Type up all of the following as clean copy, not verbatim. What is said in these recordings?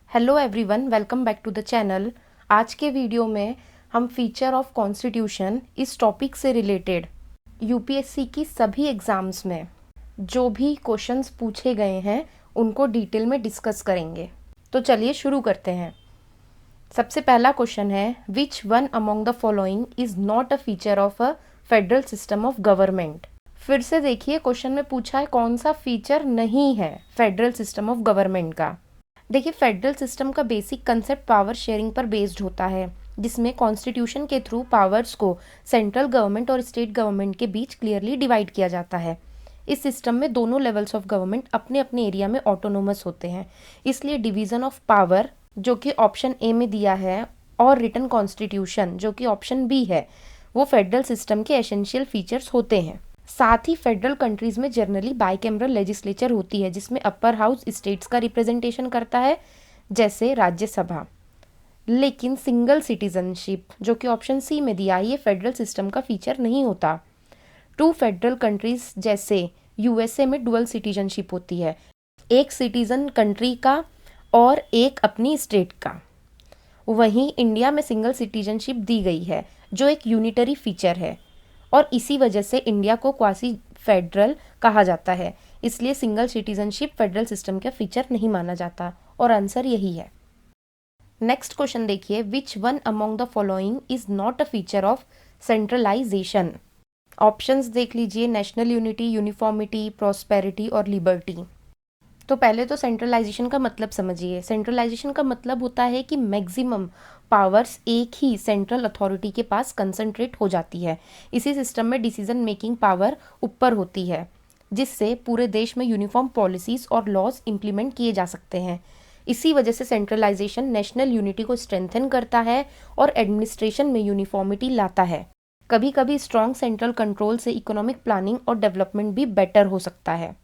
Hello everyone, welcome back to the channel. आज के video में हम फीचर ऑफ कॉन्स्टिट्यूशन इस टॉपिक से रिलेटेड यूपीएससी की सभी एग्ज़ाम्स में जो भी क्वेश्चंस पूछे गए हैं उनको डिटेल में डिस्कस करेंगे। तो चलिए शुरू करते हैं। सबसे पहला क्वेश्चन है, विच one among the following is not a feature of a federal system of government. फिर से देखिए, क्वेश्चन में पूछा है कौन सा फीचर नहीं है फेडरल सिस्टम ऑफ गवर्नमेंट का। देखिए, फेडरल सिस्टम का बेसिक कंसेप्ट पावर शेयरिंग पर बेस्ड होता है, जिसमें कॉन्स्टिट्यूशन के थ्रू पावर्स को सेंट्रल गवर्नमेंट और स्टेट गवर्नमेंट के बीच क्लियरली डिवाइड किया जाता है। इस सिस्टम में दोनों लेवल्स ऑफ गवर्नमेंट अपने अपने एरिया में ऑटोनोमस होते हैं, इसलिए डिवीज़न ऑफ पावर जो कि ऑप्शन ए में दिया है और रिटन कॉन्स्टिट्यूशन जो कि ऑप्शन बी है, वो फेडरल सिस्टम के एसेंशियल फीचर्स होते हैं। साथ ही फेडरल कंट्रीज में जनरली बाइकैमरल लेजिस्लेचर होती है, जिसमें अपर हाउस स्टेट्स का रिप्रेजेंटेशन करता है, जैसे राज्यसभा। लेकिन सिंगल सिटीजनशिप जो कि ऑप्शन सी में दिया है, ये फेडरल सिस्टम का फीचर नहीं होता। टू फेडरल कंट्रीज जैसे यूएसए में डुअल सिटीजनशिप होती है, एक सिटीजन कंट्री का और एक अपनी स्टेट का। वहीं इंडिया में सिंगल सिटीजनशिप दी गई है जो एक यूनिटरी फीचर है, और इसी वजह से इंडिया को क्वासी फेडरल कहा जाता है। इसलिए सिंगल सिटीजनशिप फेडरल सिस्टम का फीचर नहीं माना जाता, और आंसर यही है। नेक्स्ट क्वेश्चन देखिए, which one among the following is not a feature of centralization. Options देख लीजिए, नेशनल यूनिटी, यूनिफॉर्मिटी, प्रॉस्पेरिटी और लिबर्टी। तो पहले तो सेंट्रलाइजेशन का मतलब समझिए। सेंट्रलाइजेशन का मतलब होता है कि मैक्सिमम पावर्स एक ही सेंट्रल अथॉरिटी के पास कंसंट्रेट हो जाती है। इसी सिस्टम में डिसीजन मेकिंग पावर ऊपर होती है, जिससे पूरे देश में यूनिफॉर्म पॉलिसीज और लॉज इंप्लीमेंट किए जा सकते हैं। इसी वजह से सेंट्रलाइजेशन नेशनल यूनिटी को स्ट्रेंथन करता है और एडमिनिस्ट्रेशन में यूनिफॉर्मिटी लाता है। कभी कभी स्ट्रॉन्ग सेंट्रल कंट्रोल से इकोनॉमिक प्लानिंग और डेवलपमेंट भी बेटर हो सकता है,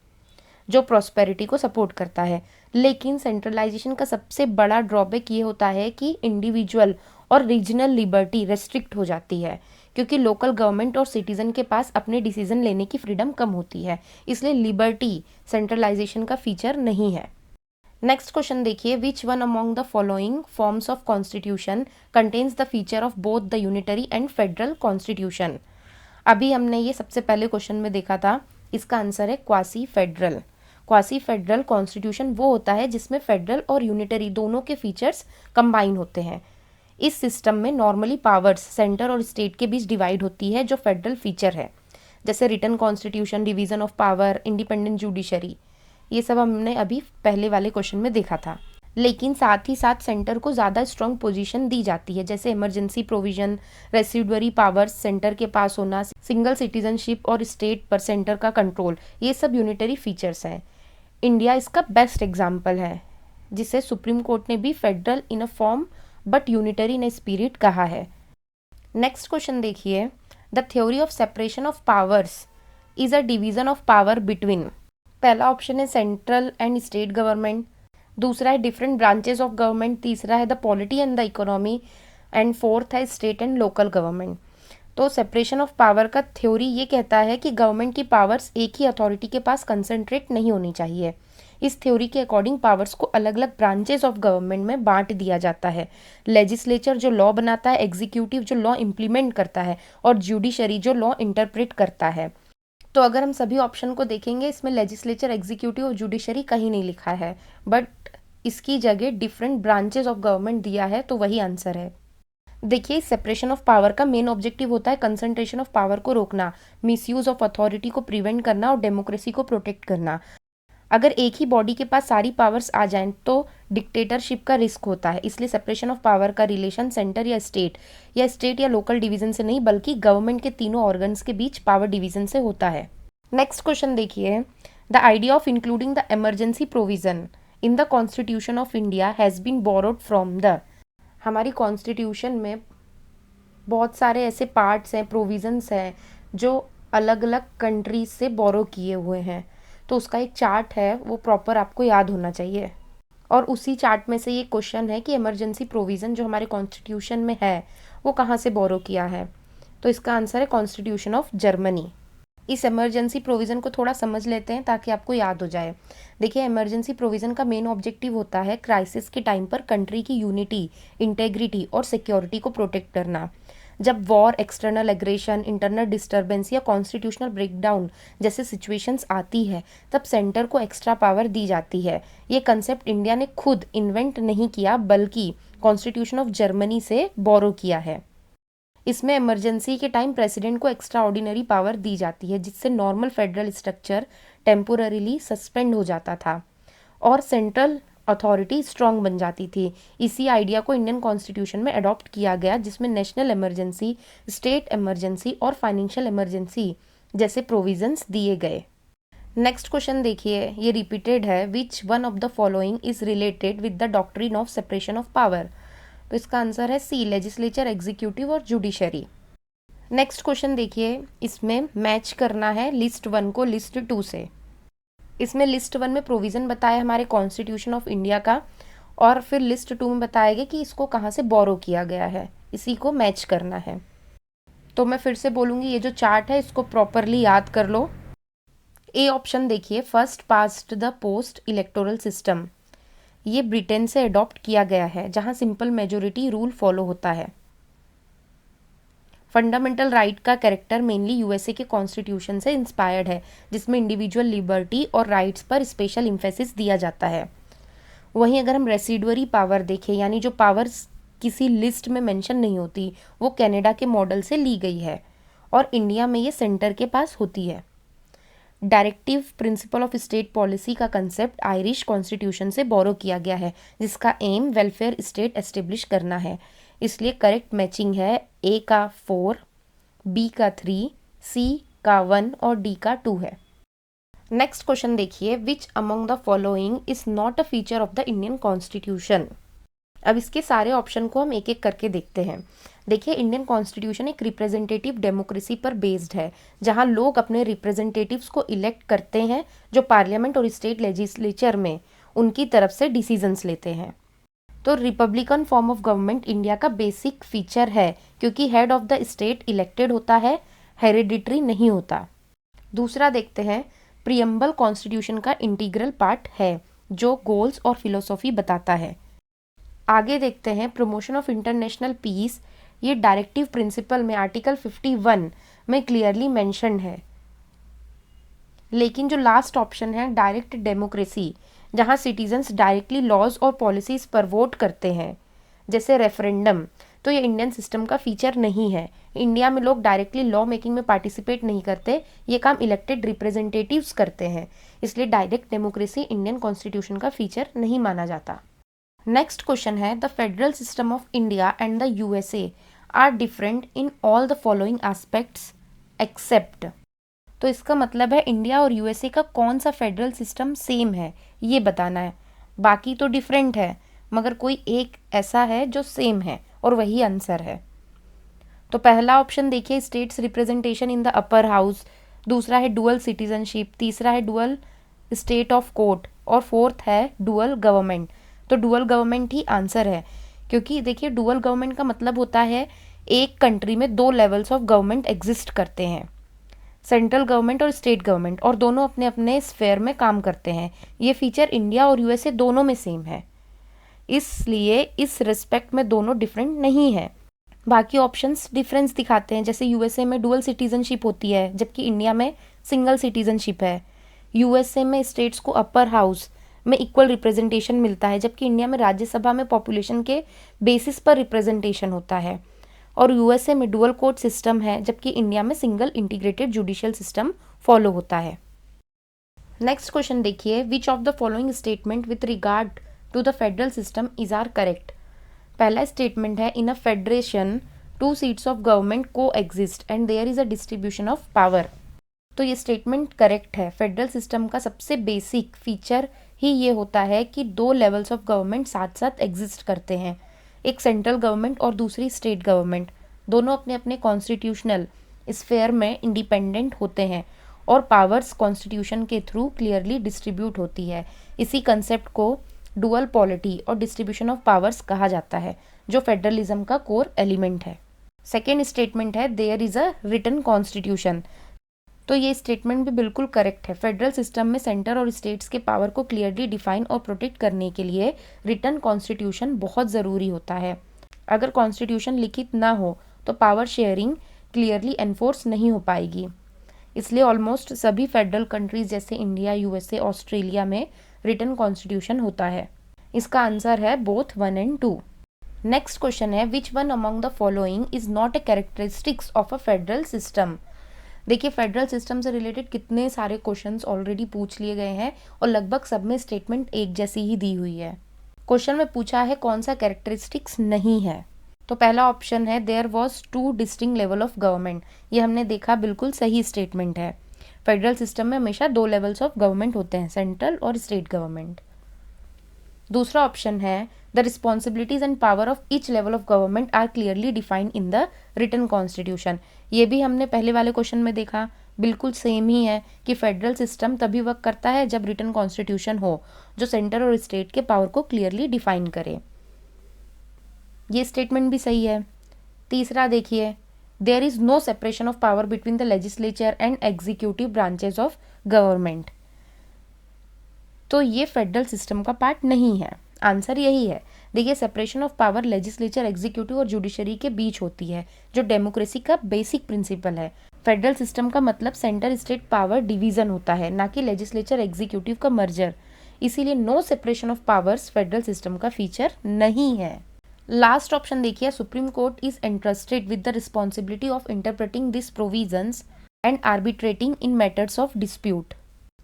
जो प्रॉस्पेरिटी को सपोर्ट करता है। लेकिन सेंट्रलाइजेशन का सबसे बड़ा ड्रॉबैक ये होता है कि इंडिविजुअल और रीजनल लिबर्टी रेस्ट्रिक्ट हो जाती है, क्योंकि लोकल गवर्नमेंट और सिटीजन के पास अपने डिसीजन लेने की फ्रीडम कम होती है। इसलिए लिबर्टी सेंट्रलाइजेशन का फीचर नहीं है। नेक्स्ट क्वेश्चन देखिए, which one among the following forms of constitution contains the feature of both the unitary and federal constitution. अभी हमने ये सबसे पहले क्वेश्चन में देखा था, इसका आंसर है quasi federal. Quasi federal constitution वो होता है जिसमें फेडरल और यूनिटरी दोनों के फीचर्स कंबाइन होते हैं। इस सिस्टम में नॉर्मली पावर्स सेंटर और स्टेट के बीच डिवाइड होती है, जो फेडरल फीचर है, जैसे written constitution, division of power, independent judiciary. ये सब हमने अभी पहले वाले क्वेश्चन में देखा था। लेकिन साथ ही साथ सेंटर को ज़्यादा स्ट्रॉन्ग पोजीशन दी जाती है, जैसे emergency provision, residuary powers centre के पास होना, सिंगल सिटीजनशिप और स्टेट पर सेंटर का कंट्रोल। ये सब यूनिटरी फीचर्स हैं। इंडिया इसका बेस्ट एग्जाम्पल है, जिसे सुप्रीम कोर्ट ने भी federal in a form but unitary in spirit कहा है। नेक्स्ट क्वेश्चन देखिए, the theory of separation of powers is a division of power between. पहला ऑप्शन है सेंट्रल एंड स्टेट गवर्नमेंट, दूसरा है डिफरेंट ब्रांचेस ऑफ गवर्नमेंट, तीसरा है the polity and the economy, and fourth है स्टेट एंड लोकल गवर्नमेंट। तो separation of power का theory ये कहता है कि गवर्नमेंट की पावर्स एक ही अथॉरिटी के पास कंसंट्रेट नहीं होनी चाहिए। इस थ्योरी के अकॉर्डिंग पावर्स को अलग अलग ब्रांचेस ऑफ गवर्नमेंट में बांट दिया जाता है। लेजिस्लेचर जो लॉ बनाता है, एग्जीक्यूटिव जो लॉ इम्प्लीमेंट करता है, और जुडिशरी जो लॉ इंटरप्रेट करता है। तो अगर हम सभी ऑप्शन को देखेंगे, इसमें लेजिस्लेचर, एग्जीक्यूटिव और जुडिशरी कहीं नहीं लिखा है, बट इसकी जगह डिफरेंट ब्रांचेस ऑफ गवर्नमेंट दिया है, तो वही आंसर है। देखिए, सेपरेशन ऑफ पावर का मेन ऑब्जेक्टिव होता है कंसंट्रेशन ऑफ पावर को रोकना, मिसयूज ऑफ अथॉरिटी को प्रिवेंट करना और डेमोक्रेसी को प्रोटेक्ट करना। अगर एक ही बॉडी के पास सारी पावर्स आ जाएं तो डिक्टेटरशिप का रिस्क होता है। इसलिए सेपरेशन ऑफ पावर का रिलेशन सेंटर या स्टेट या लोकल डिवीजन से नहीं, बल्कि गवर्नमेंट के तीनों ऑर्गन्स के बीच पावर डिवीजन से होता है। नेक्स्ट क्वेश्चन देखिए, the idea of including the emergency provision in the constitution of India has been borrowed from the. हमारी कॉन्स्टिट्यूशन में बहुत सारे ऐसे पार्ट्स हैं, प्रोविजंस हैं, जो अलग अलग कंट्रीज से बोरो किए हुए हैं। तो उसका एक चार्ट है, वो प्रॉपर आपको याद होना चाहिए। और उसी चार्ट में से ये क्वेश्चन है कि इमरजेंसी प्रोविज़न जो हमारे कॉन्स्टिट्यूशन में है वो कहाँ से बोरो किया है। तो इसका आंसर है कॉन्स्टिट्यूशन ऑफ जर्मनी। इस इमरजेंसी प्रोविज़न को थोड़ा समझ लेते हैं ताकि आपको याद हो जाए। देखिए, इमरजेंसी प्रोविज़न का मेन ऑब्जेक्टिव होता है क्राइसिस के टाइम पर कंट्री की यूनिटी, इंटेग्रिटी और सिक्योरिटी को प्रोटेक्ट करना। जब war, external aggression, internal disturbance या कॉन्स्टिट्यूशनल ब्रेकडाउन जैसे सिचुएशंस आती है, तब सेंटर को एक्स्ट्रा पावर दी जाती है। ये कंसेप्ट इंडिया ने खुद इन्वेंट नहीं किया, बल्कि कॉन्स्टिट्यूशन ऑफ जर्मनी से बोरो किया है। इसमें इमरजेंसी के टाइम प्रेसिडेंट को एक्स्ट्रा ऑर्डिनरी पावर दी जाती है, जिससे normal federal structure temporarily suspend हो जाता था और सेंट्रल अथॉरिटी स्ट्रांग बन जाती थी। इसी आइडिया को इंडियन कॉन्स्टिट्यूशन में अडॉप्ट किया गया, जिसमें नेशनल इमरजेंसी, स्टेट इमरजेंसी और फाइनेंशियल इमरजेंसी जैसे प्रोविजंस दिए गए। नेक्स्ट क्वेश्चन देखिए, ये रिपीटेड है। Which one of the following is related with the doctrine of separation of power? तो इसका आंसर है सी, लेजिस्लेचर, एग्जीक्यूटिव और जुडिशरी। नेक्स्ट क्वेश्चन देखिए, इसमें मैच करना है लिस्ट 1 को लिस्ट 2 से। इसमें लिस्ट 1 में प्रोविज़न बताया हमारे कॉन्स्टिट्यूशन ऑफ इंडिया का, और फिर लिस्ट 2 में बताया गया कि इसको कहाँ से बोरो किया गया है, इसी को मैच करना है। तो मैं फिर से बोलूँगी, ये जो चार्ट है इसको प्रॉपरली याद कर लो। ए ऑप्शन देखिए, first past the post electoral system, ये ब्रिटेन से अडॉप्ट किया गया है, जहाँ सिंपल मेजोरिटी रूल फॉलो होता है। फंडामेंटल राइट का कैरेक्टर मेनली यूएसए के कॉन्स्टिट्यूशन से इंस्पायर्ड है, जिसमें इंडिविजुअल लिबर्टी और राइट्स पर स्पेशल इम्फेसिस दिया जाता है। वहीं अगर हम रेसिडुअरी पावर देखें, यानी जो पावर्स किसी लिस्ट में मेंशन नहीं होती, वो कनाडा के मॉडल से ली गई है और इंडिया में ये सेंटर के पास होती है। Directive principle of state policy का कंसेप्ट आयरिश कॉन्स्टिट्यूशन से बोरो किया गया है, जिसका एम वेलफेयर स्टेट एस्टेब्लिश करना है। इसलिए करेक्ट मैचिंग है ए का 4, बी का 3, सी का 1 और डी का 2 है। नेक्स्ट क्वेश्चन देखिए, which among the following is not a feature of the Indian constitution? अब इसके सारे ऑप्शन को हम एक एक करके देखते हैं। देखिए, इंडियन कॉन्स्टिट्यूशन एक रिप्रेजेंटेटिव डेमोक्रेसी पर बेस्ड है, जहां लोग अपने रिप्रेजेंटेटिव्स को इलेक्ट करते हैं, जो पार्लियामेंट और स्टेट लेजिस्लेचर में उनकी तरफ से डिसीजंस लेते हैं। तो Republican form of government India का बेसिक फीचर है, क्योंकि head of the state elected होता है, हेरिडिटरी नहीं होता। दूसरा देखते हैं, प्रियम्बल कॉन्स्टिट्यूशन का इंटीग्रल पार्ट है, जो गोल्स और फिलोसॉफी बताता है। आगे देखते हैं, प्रमोशन ऑफ इंटरनेशनल पीस, ये डायरेक्टिव प्रिंसिपल में आर्टिकल 51 में क्लियरली मेंशन्ड है। लेकिन जो लास्ट ऑप्शन है, डायरेक्ट डेमोक्रेसी, जहां सिटीजन्स डायरेक्टली लॉज और पॉलिसीज पर वोट करते हैं, जैसे रेफरेंडम, तो ये इंडियन सिस्टम का फीचर नहीं है। इंडिया में लोग डायरेक्टली लॉ मेकिंग में पार्टिसिपेट नहीं करते, ये काम इलेक्टेड रिप्रेजेंटेटिव्स करते हैं, इसलिए डायरेक्ट डेमोक्रेसी इंडियन कॉन्स्टिट्यूशन का फीचर नहीं माना जाता। नेक्स्ट क्वेश्चन है, the federal system of India and the USA are different in all the following aspects except. तो इसका मतलब है इंडिया और यूएसए का कौन सा फेडरल सिस्टम सेम है, ये बताना है। बाकी तो डिफरेंट है, मगर कोई एक ऐसा है जो सेम है, और वही आंसर है। तो पहला ऑप्शन देखिए, states representation in the upper house, दूसरा है डुअल सिटीजनशिप, तीसरा है डुअल स्टेट ऑफ कोर्ट, और फोर्थ है डुअल गवर्नमेंट। तो डुअल गवर्नमेंट ही आंसर है, क्योंकि देखिए डुअल गवर्नमेंट का मतलब होता है एक कंट्री में 2 लेवल्स ऑफ गवर्नमेंट एग्जिस्ट करते हैं, सेंट्रल गवर्नमेंट और स्टेट गवर्नमेंट, और दोनों अपने अपने स्फेयर में काम करते हैं। ये फीचर इंडिया और यूएसए दोनों में सेम है, इसलिए इस रिस्पेक्ट में दोनों डिफरेंट नहीं है। बाकी ऑप्शंस डिफरेंस दिखाते हैं, जैसे यूएसए में डुअल सिटीजनशिप होती है, जबकि इंडिया में सिंगल सिटीजनशिप है। यूएसए में स्टेट्स को अपर हाउस में इक्वल रिप्रेजेंटेशन मिलता है, जबकि इंडिया में राज्यसभा में पॉपुलेशन के बेसिस पर रिप्रेजेंटेशन होता है। और यूएसए में डुअल कोर्ट सिस्टम है, जबकि इंडिया में single integrated judicial system follow होता है। नेक्स्ट क्वेश्चन देखिए, which of the following statement with regard to the federal system is are correct? पहला स्टेटमेंट है, in a federation 2 seats of government coexist and there is a distribution of power. तो ये statement correct है। Federal system का सबसे basic feature ही ये होता है कि 2 लेवल्स ऑफ गवर्नमेंट साथ साथ एग्जिस्ट करते हैं, एक सेंट्रल गवर्नमेंट और दूसरी स्टेट गवर्नमेंट। दोनों अपने अपने कॉन्स्टिट्यूशनल स्फेयर में इंडिपेंडेंट होते हैं और पावर्स कॉन्स्टिट्यूशन के थ्रू क्लियरली डिस्ट्रीब्यूट होती है। इसी कंसेप्ट को डुअल पॉलिटी और डिस्ट्रीब्यूशन ऑफ पावर्स कहा जाता है, जो फेडरलिज्म का कोर एलिमेंट है। सेकेंड स्टेटमेंट है, there is a written constitution. तो ये स्टेटमेंट भी बिल्कुल करेक्ट है। फेडरल सिस्टम में सेंटर और स्टेट्स के पावर को क्लियरली डिफाइन और प्रोटेक्ट करने के लिए रिटन कॉन्स्टिट्यूशन बहुत ज़रूरी होता है। अगर कॉन्स्टिट्यूशन लिखित ना हो तो पावर शेयरिंग क्लियरली एनफोर्स नहीं हो पाएगी। इसलिए ऑलमोस्ट सभी फेडरल कंट्रीज जैसे इंडिया, यूएसए, ऑस्ट्रेलिया में रिटन कॉन्स्टिट्यूशन होता है। इसका आंसर है बोथ 1 and 2। नेक्स्ट क्वेश्चन है which one among the following is not a characteristics of a federal system. देखिए फेडरल सिस्टम से रिलेटेड कितने सारे क्वेश्चंस ऑलरेडी पूछ लिए गए हैं और लगभग सब में स्टेटमेंट एक जैसी ही दी हुई है। क्वेश्चन में पूछा है कौन सा कैरेक्टरिस्टिक्स नहीं है। तो पहला ऑप्शन है there was 2 distinct level of government. ये हमने देखा बिल्कुल सही स्टेटमेंट है। फेडरल सिस्टम में हमेशा 2 लेवल्स ऑफ गवर्नमेंट होते हैं, सेंट्रल और स्टेट गवर्नमेंट। दूसरा ऑप्शन है the responsibilities and power of each level of government are clearly defined in the written constitution. ये भी हमने पहले वाले क्वेश्चन में देखा, बिल्कुल सेम ही है कि फेडरल सिस्टम तभी वर्क करता है जब रिटन कॉन्स्टिट्यूशन हो जो सेंटर और स्टेट के पावर को क्लियरली डिफाइन करे। ये स्टेटमेंट भी सही है। तीसरा देखिए there is no separation of power between the legislature and executive branches of government. तो ये फेडरल सिस्टम का पार्ट नहीं है। आंसर यही है। देखिए separation of power legislature, executive और जुडिशरी के बीच होती है जो डेमोक्रेसी का बेसिक प्रिंसिपल है। फेडरल सिस्टम का मतलब सेंटर स्टेट पावर डिवीजन होता है, ना कि लेजिस्लेचर एग्जीक्यूटिव का मर्जर। इसीलिए no separation of powers federal system का फीचर नहीं है। लास्ट ऑप्शन देखिए Supreme Court is entrusted with the responsibility of interpreting this provisions and arbitrating in matters of dispute.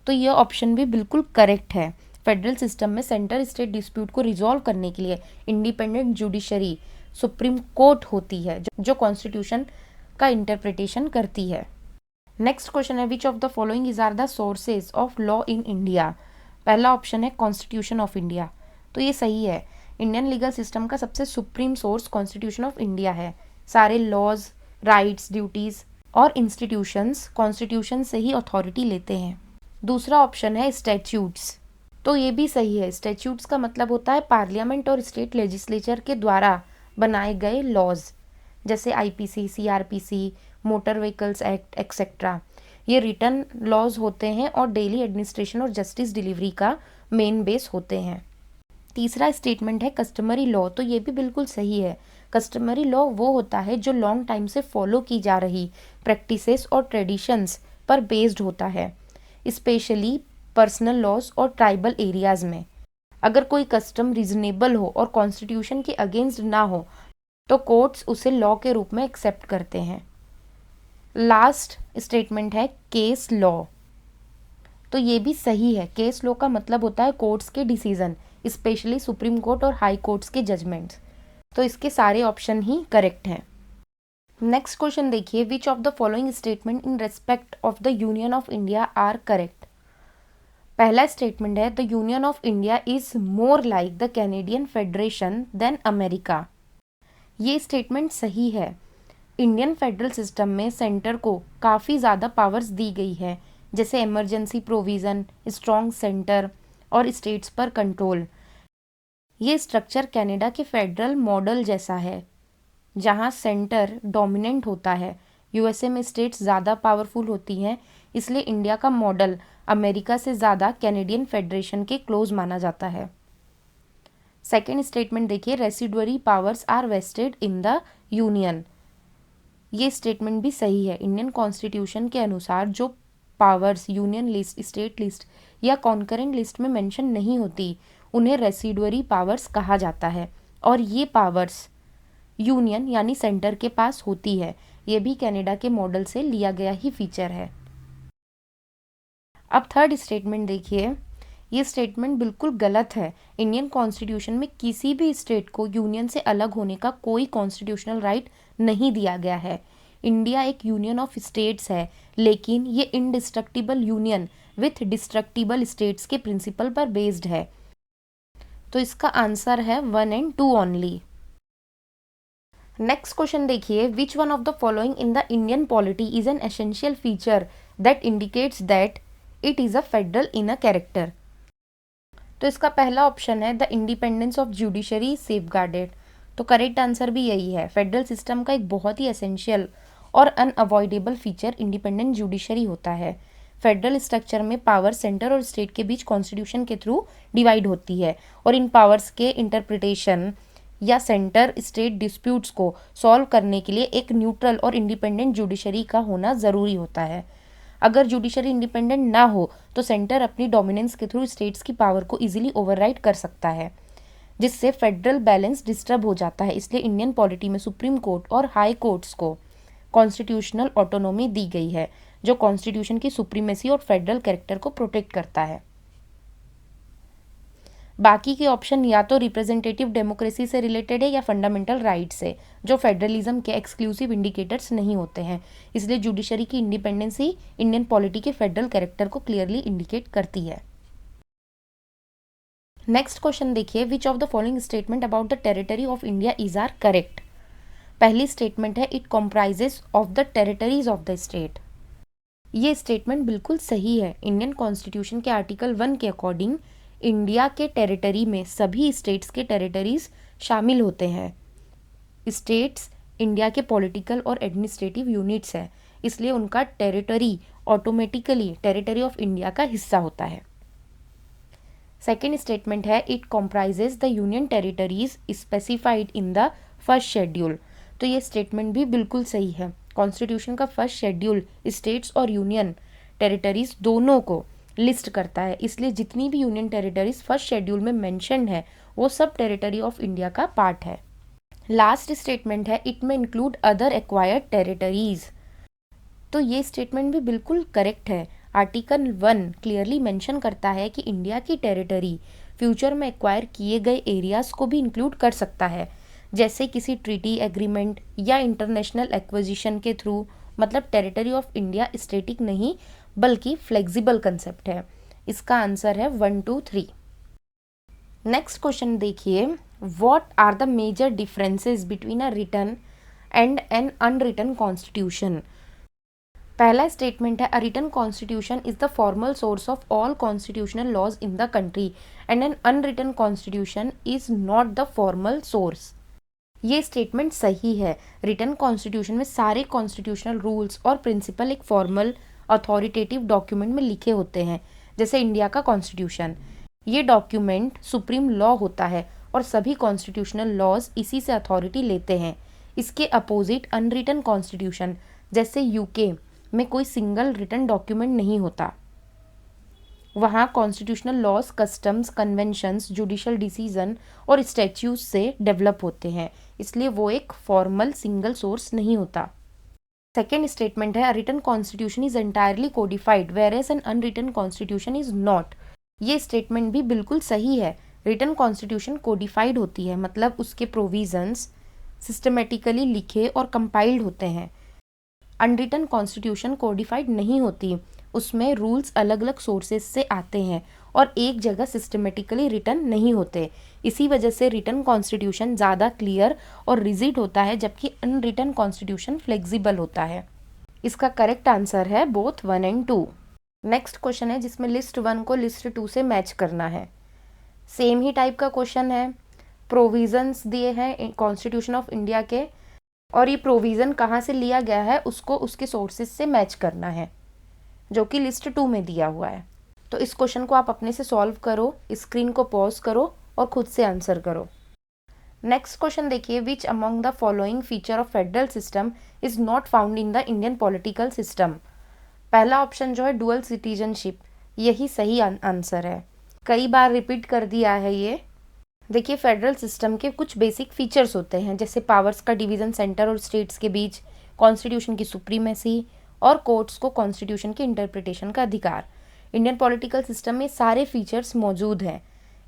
तो ये ऑप्शन भी बिल्कुल करेक्ट है। फेडरल सिस्टम में सेंटर स्टेट डिस्प्यूट को रिजॉल्व करने के लिए इंडिपेंडेंट जुडिशरी सुप्रीम कोर्ट होती है जो कॉन्स्टिट्यूशन का इंटरप्रिटेशन करती है। नेक्स्ट क्वेश्चन है which of the following is are the sources of law in India. पहला ऑप्शन है कॉन्स्टिट्यूशन ऑफ इंडिया। तो ये सही है। इंडियन लीगल सिस्टम का सबसे supreme source constitution of India है। सारे लॉज, राइट्स, ड्यूटीज और इंस्टीट्यूशंस कॉन्स्टिट्यूशन से ही अथॉरिटी लेते हैं। दूसरा ऑप्शन है स्टैट्यूट्स। तो ये भी सही है। स्टैट्यूट्स का मतलब होता है पार्लियामेंट और स्टेट लेजिस्लेचर के द्वारा बनाए गए लॉज, जैसे IPC, CrPC, motor vehicles act etcetera. ये रिटन लॉज होते हैं और डेली एडमिनिस्ट्रेशन और जस्टिस डिलीवरी का मेन बेस होते हैं। तीसरा स्टेटमेंट है कस्टमरी लॉ। तो ये भी बिल्कुल सही है। कस्टमरी लॉ वो होता है जो लॉन्ग टाइम से फॉलो की जा रही प्रैक्टिसेस और ट्रेडिशंस पर बेस्ड होता है, स्पेशली पर्सनल लॉज और ट्राइबल एरियाज में। अगर कोई कस्टम रीजनेबल हो और कॉन्स्टिट्यूशन के अगेंस्ट ना हो तो कोर्ट्स उसे लॉ के रूप में एक्सेप्ट करते हैं। लास्ट स्टेटमेंट है केस लॉ। तो ये भी सही है। केस लॉ का मतलब होता है कोर्ट्स के डिसीजन, स्पेशली सुप्रीम कोर्ट और हाई कोर्ट्स के जजमेंट्स। तो इसके सारे ऑप्शन ही करेक्ट हैं। नेक्स्ट क्वेश्चन देखिए which of the following statement in respect of the union of India are correct. पहला स्टेटमेंट है the union of India is more like the Canadian federation than America. ये statement सही है। Indian federal system में centre को काफ़ी ज़्यादा powers दी गई है, जैसे इमरजेंसी प्रोविज़न, स्ट्रॉन्ग सेंटर और स्टेट्स पर कंट्रोल। ये स्ट्रक्चर कनाडा के फेडरल मॉडल जैसा है जहाँ सेंटर डोमिनेंट होता है। यूएसए में स्टेट्स ज़्यादा पावरफुल होती हैं, इसलिए इंडिया का मॉडल अमेरिका से ज़्यादा कैनेडियन फेडरेशन के क्लोज माना जाता है। सेकेंड स्टेटमेंट देखिए residuary powers are vested in the union. ये स्टेटमेंट भी सही है। इंडियन कॉन्स्टिट्यूशन के अनुसार जो powers union list, state list या कॉन्करेंट लिस्ट में मेंशन नहीं होती उन्हें रेसिडुअरी पावर्स कहा जाता है और ये पावर्स यूनियन यानी सेंटर के पास होती है। ये भी कनाडा के मॉडल से लिया गया ही फीचर है। अब थर्ड स्टेटमेंट देखिए, ये स्टेटमेंट बिल्कुल गलत है। इंडियन कॉन्स्टिट्यूशन में किसी भी स्टेट को यूनियन से अलग होने का कोई कॉन्स्टिट्यूशनल राइट नहीं दिया गया है। इंडिया एक यूनियन ऑफ स्टेट्स है, लेकिन ये indestructible union with destructible states के प्रिंसिपल पर बेस्ड है। तो इसका आंसर है 1 and 2 ओनली। नेक्स्ट क्वेश्चन देखिए which one of the following in the Indian polity is an essential feature that indicates that it is a federal in a character. तो इसका पहला ऑप्शन है the independence of judiciary safeguarded. तो correct answer भी यही है। Federal system का एक बहुत ही एसेंशियल और अनअवॉइडेबल फीचर इंडिपेंडेंट जुडिशरी होता है। फेडरल स्ट्रक्चर में पावर सेंटर और स्टेट के बीच कॉन्स्टिट्यूशन के थ्रू डिवाइड होती है और इन पावर्स के इंटरप्रिटेशन या सेंटर स्टेट डिस्प्यूट्स को सॉल्व करने के लिए एक न्यूट्रल और इंडिपेंडेंट जुडिशरी का होना ज़रूरी होता है। अगर जुडिशरी इंडिपेंडेंट ना हो तो सेंटर अपनी डोमिनेंस के थ्रू स्टेट्स की पावर को इजीली ओवरराइड कर सकता है, जिससे फेडरल बैलेंस डिस्टर्ब हो जाता है। इसलिए इंडियन पॉलिटी में सुप्रीम कोर्ट और हाई कोर्ट्स को कॉन्स्टिट्यूशनल ऑटोनॉमी दी गई है, जो कॉन्स्टिट्यूशन की सुप्रीमेसी और फेडरल कैरेक्टर को प्रोटेक्ट करता है। बाकी के ऑप्शन या तो रिप्रेजेंटेटिव डेमोक्रेसी से रिलेटेड है या फंडामेंटल राइट से, जो फेडरलिज्म के एक्सक्लूसिव इंडिकेटर्स नहीं होते हैं। इसलिए जुडिशरी की इंडिपेंडेंसी इंडियन पॉलिटी के फेडरल कैरेक्टर को क्लियरली इंडिकेट करती है। नेक्स्ट क्वेश्चन देखिए, which of the following statement about the territory of India is are correct. पहली स्टेटमेंट है it comprises of the territories of the state. ये statement बिल्कुल सही है। इंडियन कॉन्स्टिट्यूशन के आर्टिकल 1 के अकॉर्डिंग इंडिया के टेरिटरी में सभी स्टेट्स के टेरिटरीज शामिल होते हैं। स्टेट्स इंडिया के पॉलिटिकल और एडमिनिस्ट्रेटिव यूनिट्स है, इसलिए उनका territory automatically territory of India का हिस्सा होता है। सेकेंड स्टेटमेंट है it comprises the union territories specified in the first schedule. तो ये स्टेटमेंट भी बिल्कुल सही है। कॉन्स्टिट्यूशन का फर्स्ट शेड्यूल स्टेट्स और यूनियन टेरिटरीज दोनों को लिस्ट करता है, इसलिए जितनी भी यूनियन टेरिटरीज फर्स्ट शेड्यूल में मेंशन्ड है वो सब टेरिटरी ऑफ इंडिया का पार्ट है। लास्ट स्टेटमेंट है इट में इंक्लूड अदर एक्वायर्ड टेरिटरीज। तो ये स्टेटमेंट भी बिल्कुल करेक्ट है। आर्टिकल 1 क्लियरली मेंशन करता है कि इंडिया की टेरिटरी फ्यूचर में एक्वायर किए गए एरियाज को भी इंक्लूड कर सकता है, जैसे किसी ट्रीटी एग्रीमेंट या इंटरनेशनल एक्विजिशन के थ्रू। मतलब टेरिटरी ऑफ इंडिया स्टैटिक नहीं बल्कि फ्लेक्सिबल कंसेप्ट है। इसका आंसर है 1, 2, 3। नेक्स्ट क्वेश्चन देखिए, what are the major differences between a written and an unwritten constitution. पहला स्टेटमेंट है a written constitution is the formal source of all constitutional laws in the country and an unwritten constitution is not the formal source. ये statement सही है। Written constitution में सारे constitutional rules और principle एक formal authoritative document में लिखे होते हैं, जैसे इंडिया का कॉन्स्टिट्यूशन। ये डॉक्यूमेंट सुप्रीम लॉ होता है और सभी कॉन्स्टिट्यूशनल लॉज इसी से अथॉरिटी लेते हैं। इसके अपोजिट अनरिटन कॉन्स्टिट्यूशन जैसे यूके में कोई सिंगल रिटन डॉक्यूमेंट नहीं होता। वहाँ constitutional laws customs conventions judicial decision और स्टैट्यूट्स से डेवलप होते हैं, इसलिए वो एक फॉर्मल सिंगल सोर्स नहीं होता। सेकेंड स्टेटमेंट है written constitution is entirely codified whereas an unwritten constitution is not. ये स्टेटमेंट भी बिल्कुल सही है। रिटन कॉन्स्टिट्यूशन कोडिफाइड होती है, मतलब उसके प्रोविजंस सिस्टमेटिकली लिखे और कंपाइल्ड होते हैं। अनरिटन कॉन्स्टिट्यूशन कोडिफाइड नहीं होती, उसमें रूल्स अलग अलग सोर्सेज से आते हैं और एक जगह सिस्टमेटिकली रिटन नहीं होते। इसी वजह से रिटन कॉन्स्टिट्यूशन ज़्यादा क्लियर और रिजिड होता है, जबकि अनरिटन कॉन्स्टिट्यूशन फ्लेक्सिबल होता है। इसका करेक्ट आंसर है बोथ 1 and 2। नेक्स्ट क्वेश्चन है जिसमें लिस्ट 1 को लिस्ट 2 से मैच करना है। सेम ही टाइप का क्वेश्चन है। प्रोविजंस दिए हैं कॉन्स्टिट्यूशन ऑफ इंडिया के और ये प्रोविज़न कहाँ से लिया गया है उसको उसके सोर्सेज से मैच करना है, जो कि लिस्ट 2 में दिया हुआ है। तो इस क्वेश्चन को आप अपने से सॉल्व करो, स्क्रीन को पॉज करो और खुद से आंसर करो। नेक्स्ट क्वेश्चन देखिए, which among the following feature of federal system is not found in the Indian political system. पहला ऑप्शन जो है डुअल सिटीजनशिप, यही सही आंसर है। कई बार रिपीट कर दिया है ये। देखिए फेडरल सिस्टम के कुछ बेसिक फीचर्स होते हैं, जैसे पावर्स का डिवीज़न सेंटर और स्टेट्स के बीच, कॉन्स्टिट्यूशन की सुप्रीमेसी और कोर्ट्स को कॉन्स्टिट्यूशन के इंटरप्रिटेशन का अधिकार। इंडियन पॉलिटिकल सिस्टम में सारे फीचर्स मौजूद हैं।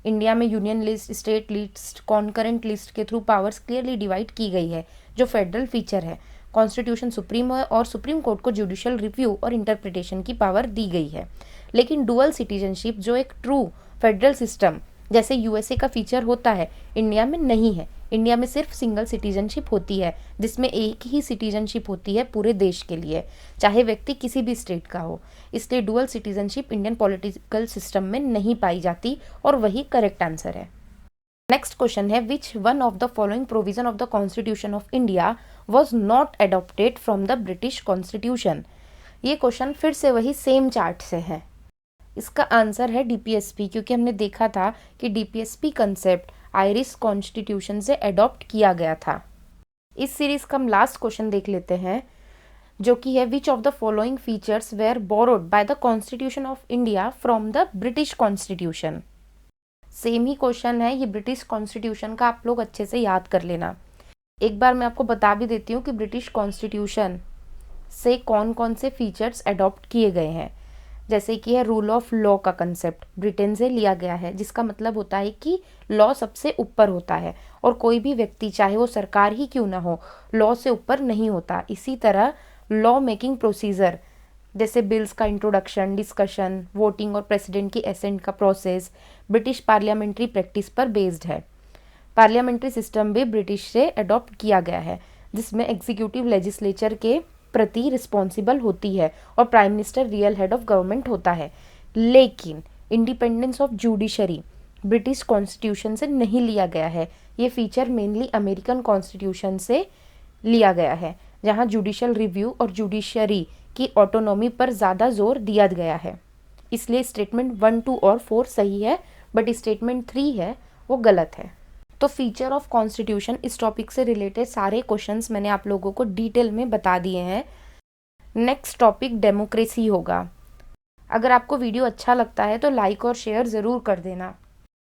इंडिया में union list, state list, concurrent list के थ्रू पावर्स क्लियरली डिवाइड की गई है, जो फेडरल फीचर है। कॉन्स्टिट्यूशन सुप्रीम है और सुप्रीम कोर्ट को जुडिशियल रिव्यू और इंटरप्रिटेशन की पावर दी गई है। लेकिन डुअल सिटीजनशिप जो एक ट्रू फेडरल सिस्टम जैसे यूएसए का फीचर होता है, इंडिया में नहीं है। इंडिया में सिर्फ सिंगल सिटीजनशिप होती है, जिसमें एक ही सिटीजनशिप होती है पूरे देश के लिए, चाहे व्यक्ति किसी भी स्टेट का हो। इसलिए dual citizenship Indian political system में नहीं पाई जाती और वही करेक्ट आंसर है। नेक्स्ट क्वेश्चन है which one of the following provision of the constitution of India was not adopted from the British constitution. ये क्वेश्चन फिर से वही सेम चार्ट से है। इसका आंसर है डीपीएसपी, क्योंकि हमने देखा था कि डीपीएसपी कंसेप्ट आयरिश कॉन्स्टिट्यूशन से अडॉप्ट किया गया था। इस सीरीज का हम लास्ट क्वेश्चन देख लेते हैं, जो कि है which of the following features were borrowed by the constitution of India from the British constitution. Same ही क्वेश्चन है, ये ब्रिटिश कॉन्स्टिट्यूशन का आप लोग अच्छे से याद कर लेना। एक बार मैं आपको बता भी देती हूँ कि ब्रिटिश कॉन्स्टिट्यूशन से कौन कौन से फीचर्स अडॉप्ट किए गए हैं। जैसे कि है रूल ऑफ लॉ का कंसेप्ट ब्रिटेन से लिया गया है, जिसका मतलब होता है कि लॉ सबसे ऊपर होता है और कोई भी व्यक्ति चाहे वो सरकार ही क्यों ना हो लॉ से ऊपर नहीं होता। इसी तरह लॉ मेकिंग प्रोसीजर जैसे बिल्स का इंट्रोडक्शन, डिस्कशन, वोटिंग और प्रेसिडेंट की एसेंट का प्रोसेस ब्रिटिश पार्लियामेंट्री प्रैक्टिस पर बेस्ड है। पार्लियामेंट्री सिस्टम भी ब्रिटिश से अडॉप्ट किया गया है, जिसमें एग्जीक्यूटिव लेजिस्लेचर के प्रति रिस्पॉन्सिबल होती है और prime minister real head of government होता है। लेकिन independence of judiciary British constitution से नहीं लिया गया है। ये फीचर मेनली अमेरिकन कॉन्स्टिट्यूशन से लिया गया है, जहां जुडिशियल रिव्यू और जुडिशरी की ऑटोनॉमी पर ज़्यादा जोर दिया गया है। इसलिए स्टेटमेंट 1, 2 और 4 सही है, बट स्टेटमेंट 3 है वो गलत है। तो फीचर ऑफ कॉन्स्टिट्यूशन इस टॉपिक से रिलेटेड सारे क्वेश्चंस मैंने आप लोगों को डिटेल में बता दिए हैं। नेक्स्ट टॉपिक डेमोक्रेसी होगा। अगर आपको वीडियो अच्छा लगता है तो लाइक और शेयर ज़रूर कर देना।